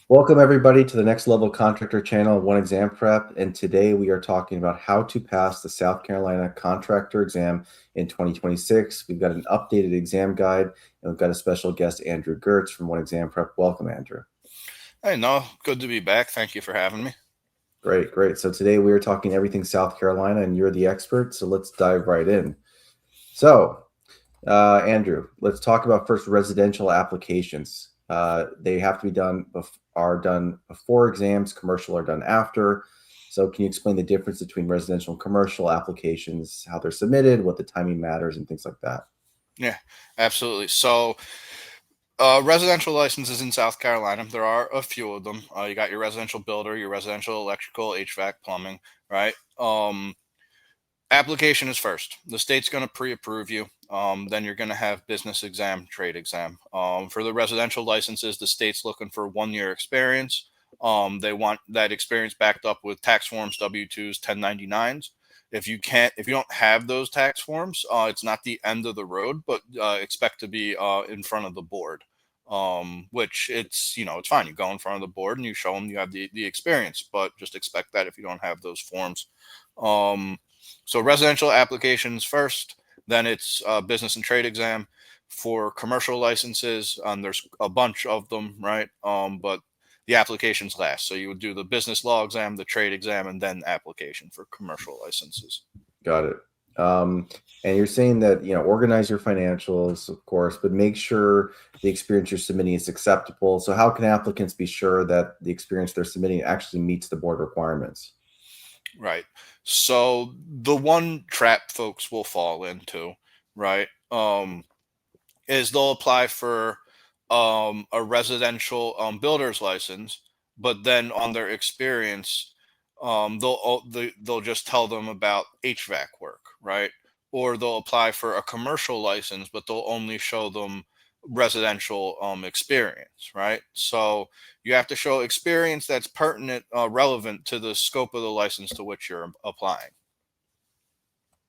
Welcome everybody to the Next Level Contractor channel, One Exam Prep, and today we are talking about how to pass the South Carolina Contractor exam in 2026. We've got an updated exam guide, and we've got a special guest, Andrew Gertz from One Exam Prep. Welcome, Andrew. Hey, no, good to be back. Thank you for having me. Great, great. So today we are talking everything South Carolina, and you're the expert, so let's dive right in. So, Andrew, let's talk about first residential applications. They have to be are done before exams, commercial are done after. So can you explain the difference between residential and commercial applications, how they're submitted, what the timing matters, and things like that? Yeah, absolutely. So, residential licenses in South Carolina, there are a few of them. You got your residential builder, your residential electrical, HVAC, plumbing, right? Application is first. The state's going to pre-approve you. Then you're going to have business exam, trade exam. For the residential licenses, the state's looking for 1 year experience. They want that experience backed up with tax forms, W-2s, 1099s. If you don't have those tax forms, it's not the end of the road, but expect to be in front of the board. Which it's fine. You go in front of the board and you show them you have the experience, but just expect that if you don't have those forms. Um, so residential applications first, then it's business and trade exam. For commercial licenses, there's a bunch of them, right? But the applications last. So you would do the business law exam, the trade exam, and then application for commercial licenses. Got it. Um, and you're saying that, organize your financials, of course, but make sure the experience you're submitting is acceptable. So how can applicants be sure that the experience they're submitting actually meets the board requirements? Right. So the one trap folks will fall into, right, is they'll apply for a residential builder's license, but then on their experience, they'll just tell them about HVAC work, right? Or they'll apply for a commercial license, but they'll only show them residential experience, right? So you have to show experience that's pertinent, relevant to the scope of the license to which you're applying.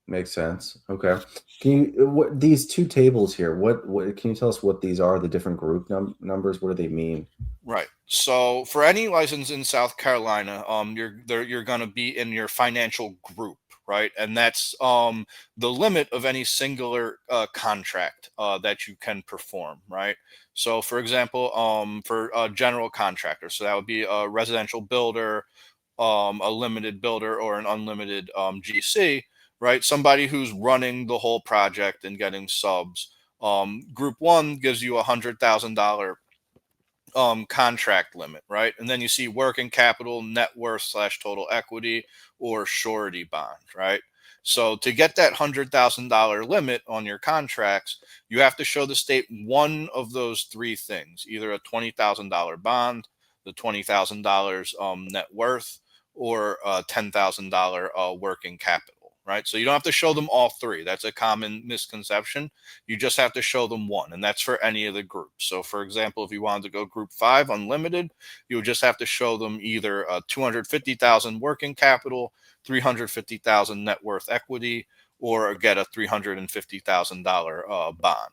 Makes sense. Okay. Can you what these two tables here? What can you tell us what these are? The different group numbers. What do they mean? Right. So for any license in South Carolina, you're gonna be in your financial group, right? And that's the limit of any singular contract that you can perform, right? So for example, for a general contractor, so that would be a residential builder, a limited builder, or an unlimited GC, right? Somebody who's running the whole project and getting subs. Group one gives you $100,000 contract limit, right? And then you see working capital, net worth slash total equity, or surety bond, right? So to get that $100,000 limit on your contracts, you have to show the state one of those three things: either a $20,000 bond, the $20,000 net worth, or a $10,000 working capital. Right. So you don't have to show them all three. That's a common misconception. You just have to show them one, and that's for any of the groups. So, for example, if you wanted to go group five, unlimited, you would just have to show them either 250,000 working capital, 350,000 net worth equity, or get a $350,000 bond.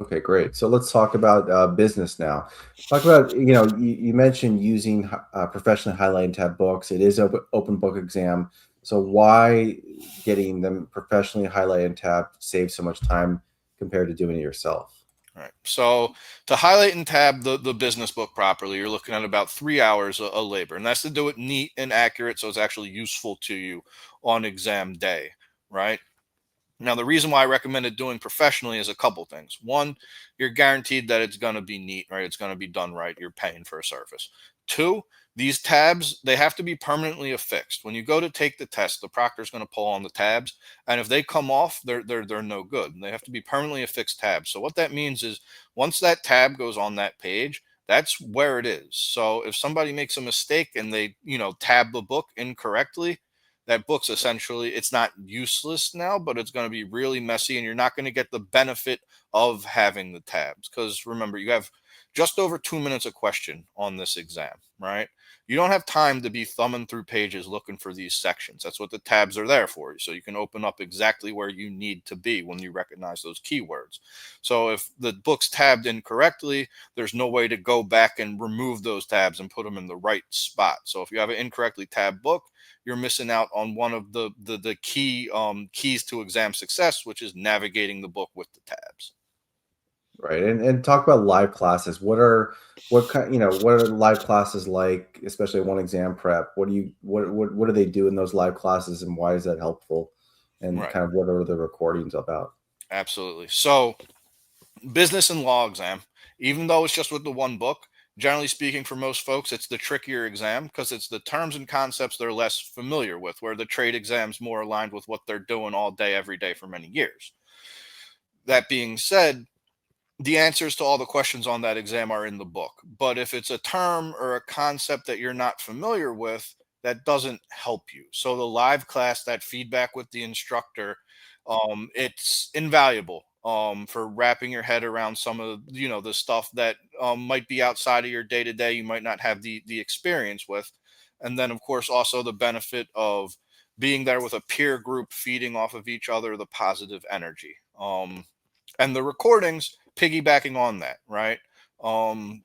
Okay, great. So let's talk about business now. Talk about, you mentioned using professionally highlighted tab books. It is open book exam. So why getting them professionally highlighted tab saves so much time compared to doing it yourself? All right. So to highlight and tab the business book properly, you're looking at about 3 hours of labor, and that's to do it neat and accurate, so it's actually useful to you on exam day, right? Now, the reason why I recommend it doing professionally is a couple things. One, you're guaranteed that it's going to be neat, right? It's going to be done right. You're paying for a service. Two, these tabs, they have to be permanently affixed. When you go to take the test, the proctor's going to pull on the tabs, and if they come off, they're no good. They have to be permanently affixed tabs. So what that means is once that tab goes on that page, that's where it is. So if somebody makes a mistake and they, tab the book incorrectly, that book's essentially, it's not useless now, but it's going to be really messy, and you're not going to get the benefit of having the tabs. Because remember, you have just over 2 minutes a question on this exam, right? You don't have time to be thumbing through pages looking for these sections. That's what the tabs are there for, so you can open up exactly where you need to be when you recognize those keywords. So if the book's tabbed incorrectly, there's no way to go back and remove those tabs and put them in the right spot. So if you have an incorrectly tabbed book, you're missing out on one of the key keys to exam success, which is navigating the book with the tabs. Right. And talk about live classes. What kind, what are live classes like, especially one exam prep? What do they do in those live classes, and why is that helpful? And Right. kind of what are the recordings about? Absolutely. So business and law exam, even though it's just with the one book, generally speaking, for most folks, it's the trickier exam because it's the terms and concepts they're less familiar with, where the trade exam's more aligned with what they're doing all day, every day for many years. That being said, the answers to all the questions on that exam are in the book. But if it's a term or a concept that you're not familiar with, that doesn't help you. So the live class, that feedback with the instructor, it's invaluable for wrapping your head around some of the stuff that might be outside of your day to day. You might not have the experience with, and then of course also the benefit of being there with a peer group, feeding off of each other, the positive energy. And the recordings piggybacking on that, right? Um,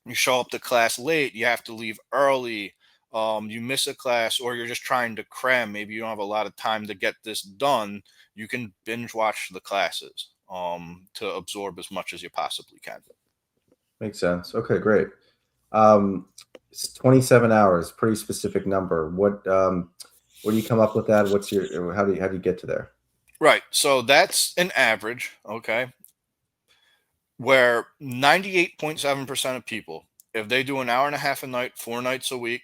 you show up to class late, you have to leave early, you miss a class, or you're just trying to cram. Maybe you don't have a lot of time to get this done. You can binge watch the classes to absorb as much as you possibly can. Makes sense. Okay, great. Um, it's 27 hours, pretty specific number. What do you come up with that? How do you get to there? Right. So that's an average, okay, where 98.7% of people, if they do an hour and a half a night, 4 nights a week,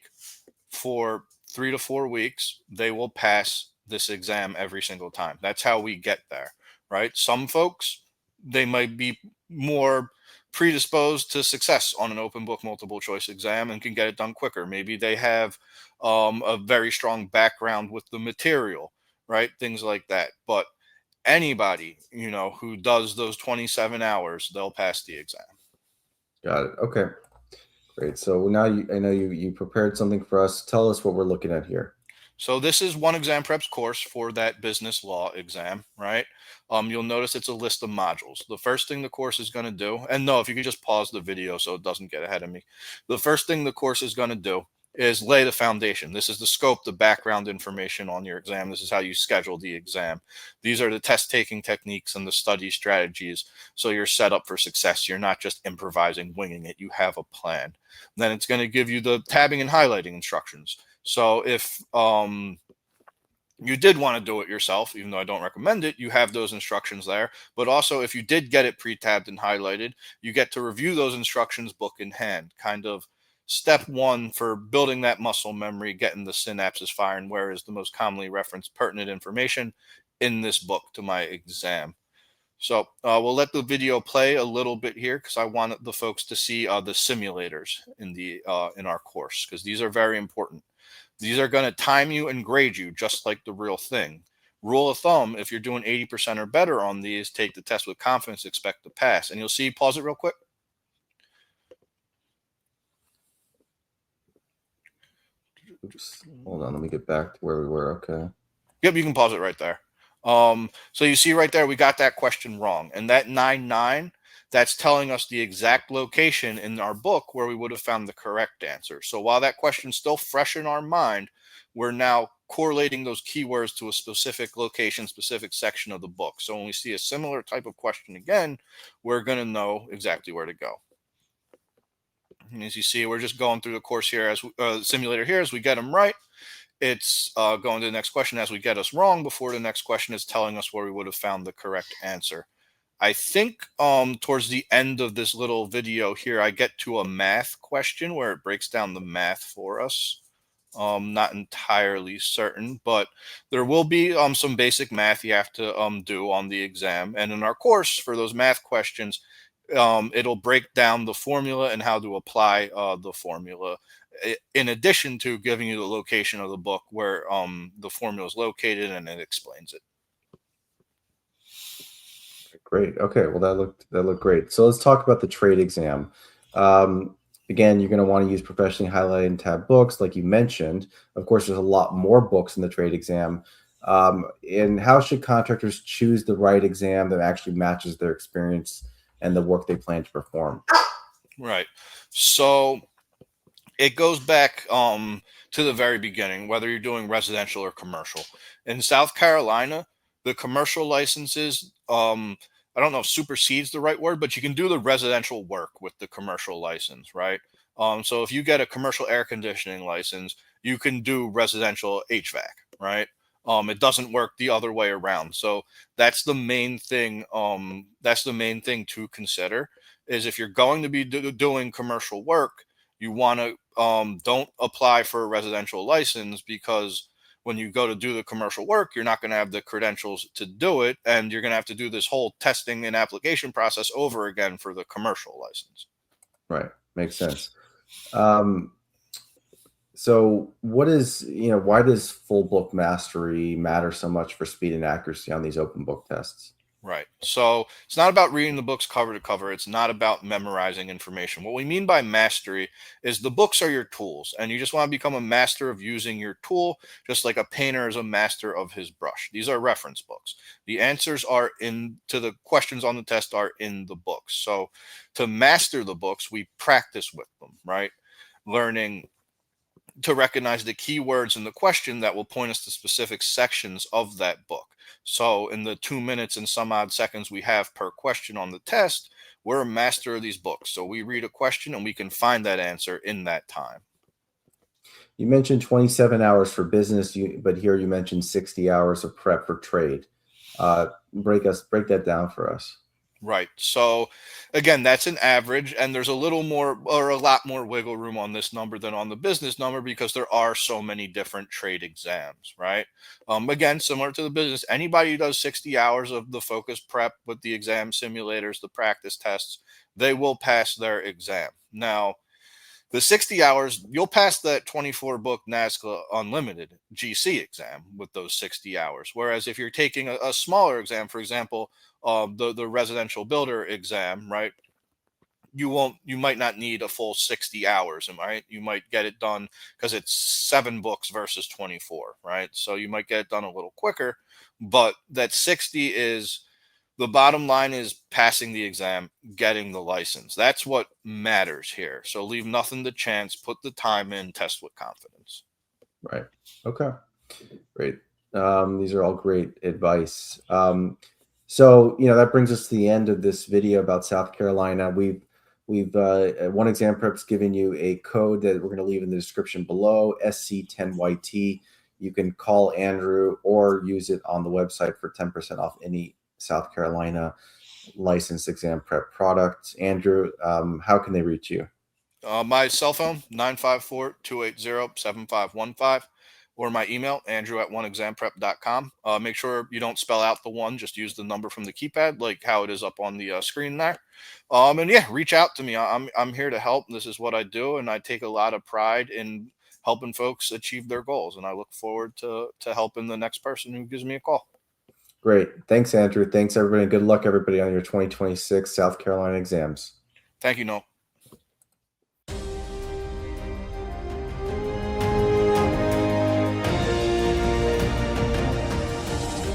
for 3 to 4 weeks, they will pass this exam every single time. That's how we get there, right? Some folks, they might be more predisposed to success on an open book multiple choice exam and can get it done quicker. Maybe they have a very strong background with the material, right? Things like that. But anybody, who does those 27 hours, they'll pass the exam. Got it. Okay, great. So now I know you prepared something for us. Tell us what we're looking at here. So this is one exam preps course for that business law exam, right? You'll notice it's a list of modules. The first thing the course is going to do, and no, if you could just pause the video so it doesn't get ahead of me. The first thing the course is going to do is lay the foundation. This is the scope, the background information on your exam. This is how you schedule the exam. These are the test taking techniques and the study strategies. So you're set up for success. You're not just improvising, winging it. You have a plan. Then it's going to give you the tabbing and highlighting instructions. So if you did want to do it yourself, even though I don't recommend it, you have those instructions there. But also, if you did get it pre-tabbed and highlighted, you get to review those instructions book in hand. Kind of step one for building that muscle memory, getting the synapses firing, where is the most commonly referenced pertinent information in this book to my exam. So we'll let the video play a little bit here because I want the folks to see the simulators in our course, because these are very important. These are going to time you and grade you just like the real thing. Rule of thumb, if you're doing 80% or better on these, take the test with confidence, expect to pass. And you'll see, pause it real quick. Oops. Hold on. Let me get back to where we were. Okay. Yep, you can pause it right there. So you see right there, we got that question wrong. And that 9-9, that's telling us the exact location in our book where we would have found the correct answer. So while that question's still fresh in our mind, we're now correlating those keywords to a specific location, specific section of the book. So when we see a similar type of question again, we're going to know exactly where to go. And as you see, we're just going through the course here as simulator here as we get them right. It's going to the next question as we get us wrong before the next question is telling us where we would have found the correct answer. I think towards the end of this little video here, I get to a math question where it breaks down the math for us. Not entirely certain, but there will be some basic math you have to do on the exam. And in our course for those math questions, it'll break down the formula and how to apply the formula, in addition to giving you the location of the book where the formula is located, and it explains it. Great. Okay. Well, that looked great. So let's talk about the trade exam. Um, Again, you're going to want to use professionally highlighted and tabbed books, like you mentioned. Of course, there's a lot more books in the trade exam. And how should contractors choose the right exam that actually matches their experience and the work they plan to perform? Right. So it goes back to the very beginning, whether you're doing residential or commercial. In South Carolina, the commercial licenses, I don't know if supersedes the right word, but you can do the residential work with the commercial license, right? So if you get a commercial air conditioning license, you can do residential HVAC, right? It doesn't work the other way around. So that's the main thing. That's the main thing to consider is if you're going to be doing commercial work, you want to don't apply for a residential license because when you go to do the commercial work, you're not going to have the credentials to do it, and you're going to have to do this whole testing and application process over again for the commercial license. Right. Makes sense. Um, so why does full book mastery matter so much for speed and accuracy on these open book tests? Right. So it's not about reading the books cover to cover. It's not about memorizing information. What we mean by mastery is the books are your tools, and you just want to become a master of using your tool, just like a painter is a master of his brush. These are reference books. The answers are in to the questions on the test are in the books. So to master the books, we practice with them, right? Learning to recognize the keywords in the question that will point us to specific sections of that book. So, in the 2 minutes and some odd seconds we have per question on the test, we're a master of these books. So, we read a question and we can find that answer in that time. You mentioned 27 hours for business, but here you mentioned 60 hours of prep for trade. Break that down for us. Right. So again, that's an average, and there's a little more or a lot more wiggle room on this number than on the business number because there are so many different trade exams, right? Again, similar to the business, anybody who does 60 hours of the focus prep with the exam simulators, the practice tests, they will pass their exam. Now, the 60 hours, you'll pass that 24 book NASCA Unlimited GC exam with those 60 hours. Whereas if you're taking a smaller exam, for example, the residential builder exam, right? You might not need a full 60 hours, right? You might get it done because it's 7 books versus 24, right? So you might get it done a little quicker, but that 60 is the bottom line is passing the exam, getting the license. That's what matters here. So leave nothing to chance, put the time in, test with confidence. Right. Okay. Great. These are all great advice. So that brings us to the end of this video about South Carolina. We've One Exam Prep's given you a code that we're going to leave in the description below, SC10YT. You can call Andrew or use it on the website for 10% off any South Carolina licensed exam prep product. Andrew, how can they reach you? My cell phone, 954-280-7515, or my email, andrew at oneexamprep.com. Make sure you don't spell out the one, just use the number from the keypad, like how it is up on the screen there. And yeah, reach out to me. I'm here to help. This is what I do, and I take a lot of pride in helping folks achieve their goals. And I look forward to helping the next person who gives me a call. Great. Thanks, Andrew. Thanks, everybody. And good luck, everybody, on your 2026 South Carolina exams. Thank you, Noel.